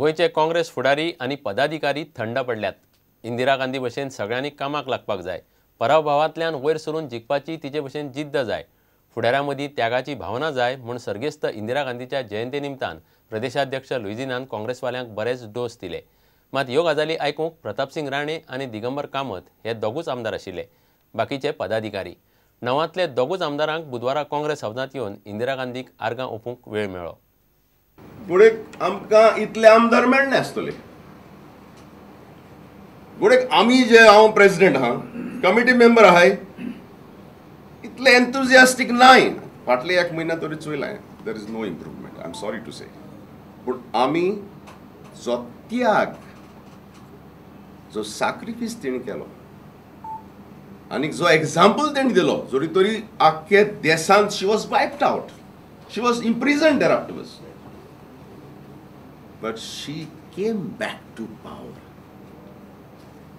गोयचे काँग्रेस फुडारी आणि पदाधिकारी थंड पडल्यात। इंदिरा गांधी भशेन सगळ्यांनी कामाक लागपाक जाय। पराभवांतल्यान वयर सरून जिखपाची तिचे भशेन जिद्द जाय। फुडाऱ्यांमदी त्यागाची भावना जाय म्हूण सर्गेस्त इंदिरा गांधीच्या जयंती निमतान प्रदेशाध्यक्ष लुईजिनान काँग्रेसवाल्यांक बरेच डोस दिले। मात ह्यो गजाली आयकूंक प्रतापसिंग राणे आणि दिगंबर कामत हे दोगूच आमदार आशिल्ले। बाकीचे पदाधिकारी नवांतले दोगूच आमदारांक बुधवारा काँग्रेस भवनात येवन इंदिरा गांधीक आर्गां ओपूंक वेळ मेळ्ळो। पुढे आमकां इतले आमदार मेळ्ळे आसतले। पुढे आमी जे हांव प्रेसिडेंट आहा, कमिटी मेंबर आहाय, इतले एन्थुजियास्टीक नाय। फाटले एक म्हयन्या तरी चोयलाय, there is no improvement, I am sorry to say. पूण आमी जो त्याग, जो सॅक्रिफायस तेणी केलो आनी जो एक्झाम्पल तेणी दिलो, जरी तरी आख्खे देशांत she was wiped out, she was imprisoned there afterwards, but she came back to power.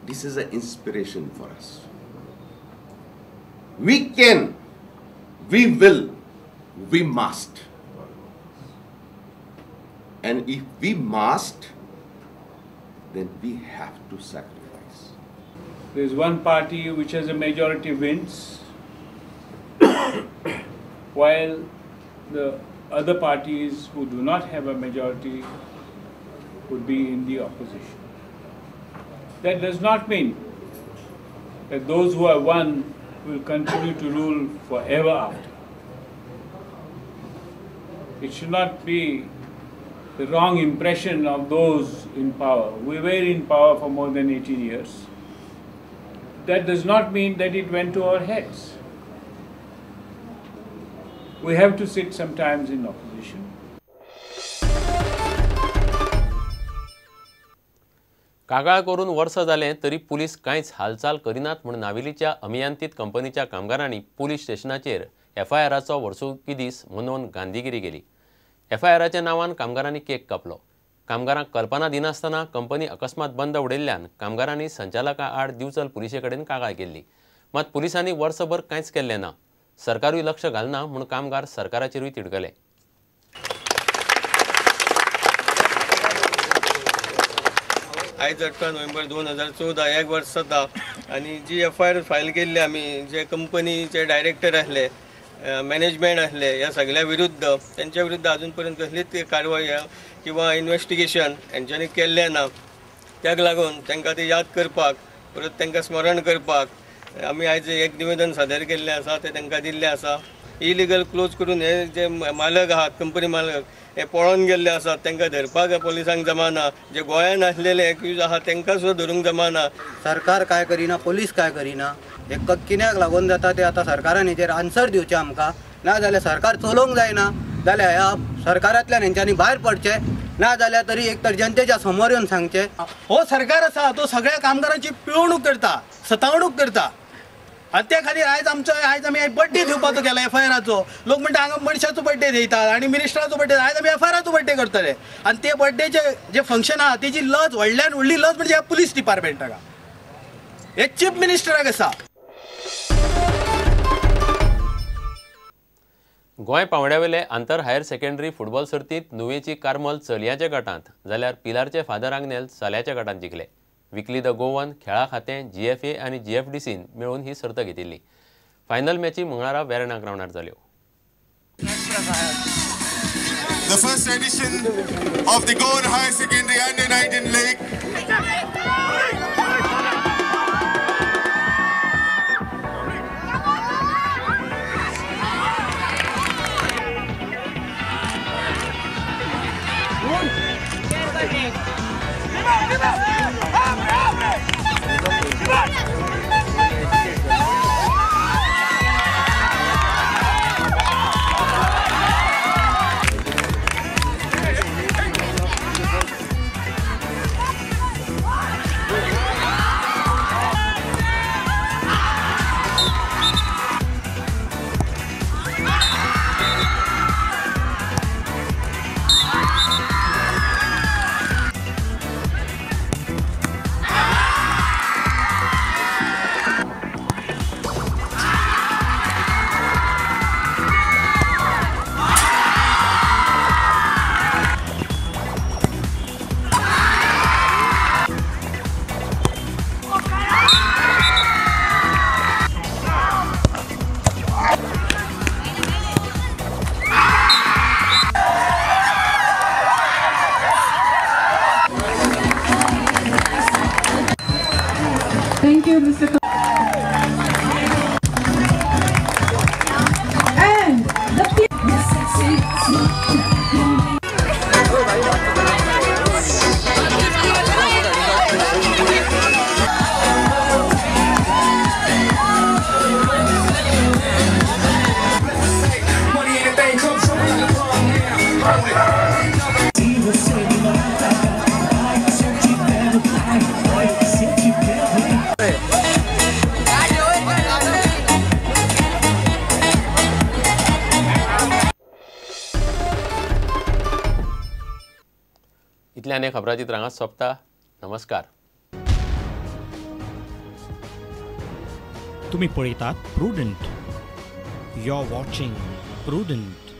This is an inspiration for us. We can, we will, we must. And if we must, then we have to sacrifice. There is one party which has a majority wins, while the other parties who do not have a majority would be in the opposition. That does not mean that those who have won will continue to rule forever after. It should not be the wrong impression of those in power. We were in power for more than 18 years. That does not mean that it went to our heads. We have to sit sometimes in opposition. कागाळ करून वर्ष जालें तरी police कांयच हालचाल करिनात म्हूण नावेलीच्या अमियांतीत कंपनीच्या कामगारांनी पुलीस स्टेशनाचेर एफआयआराचो वर्सुकी दीस मनोवन गांधीगिरी केली। एफआयआराच्या नांवान कामगारांनी केक कापलो। कामगारांक कल्पना दिनासतना कंपनी अकस्मात बंद उडयल्ल्यान कामगारांनी संचालका आड दिवचल पुलिशे कडेन कागाळ केल्ली। मात पुलिसांनी वर्सभर कांयच केल्लें ना। सरकारूय लक्ष घालना म्हूण कामगार सरकाराचेरूय तिडकले। आयज 18 नोव्हेंबर 2014 एक वर्स जाता आनी जी एफआयआर फायल केल्ली आमी जे कंपनीचे डायरेक्टर आसले, मॅनेजमेंट आसले, ह्या सगळ्या विरुद्ध त्यांच्या विरुद्ध अजून पर्यंत कसलीच कारवाई किंवा इन्व्हेस्टिगेशन हेंच्यांनी केल्लें ना। त्याक लागून तांकां ते याद करपाक, परत तांकां स्मरण करपाक आमी आयज एक निवेदन सादर केल्लें आसा, ते तांकां दिल्लें आसा। इलिगल क्लोज करून हे जे मालक आहात, कंपनी मालक, हे पळोवन गेल्ले आसात, तांकां धरपाक पुलिसांक जमाना। जे गोंयांत आसलेले एक्यूज आहात तांकां सुद्दां धरूंक जमाना। सरकार काय करिना, पोलीस काय करिना, हे कित्याक लागून जाता ते आतां सरकारान हेचेर आन्सर दिवचें आमकां। ना जाल्यार सरकार चलोवंक जायना, जाल्यार ह्या सरकारांतल्यान हेंच्यांनी भायर पडचें, ना जाल्यार तरी एक तर जनतेच्या समोर येवन सांगचें। हो सरकार आसा तो सगळ्या कामगारांची पिळवणूक करता, सतावणूक करता। आनी त्या खातीर आयज आमी बर्थडे दिवपाचो केला एफआयआराचो। लोक म्हणटा हांगा मनशाचो बर्थडे दितात आनी मिनिस्टराचो बर्थडे, आयज आमी एफआयआराचो बर्थडे करतले। आनी ते बर्थडेचे जे फंक्शन आहा तेजी लज व्हडल्यान व्हडली लज म्हणजे ह्या पुलीस डिपार्टमेंटाक, हे चीफ मिनिस्टराक आसा। गोंय पावंड्यावेले आंतर हायर सेकंडरी फुटबॉल सर्तीत नुवेची कार्मल चलयांच्या गटांत जाल्यार पिलारचे फादर आग्नेल चल्याच्या गटांत जिखले। विकली द गोवन खेळा खातें GFA आनी GFDCन मेळून ही सर्त घेतिल्ली। फायनल मॅची मंगळारा वेर्णा ग्राउंडार जाल्यो। The first edition of the Goan Higher Secondary Under-19 League. इतल्यान हे खबराचित्र हांगाच सोंपता. नमस्कार. तुम्ही पळयतात Prudent. You are watching prudent.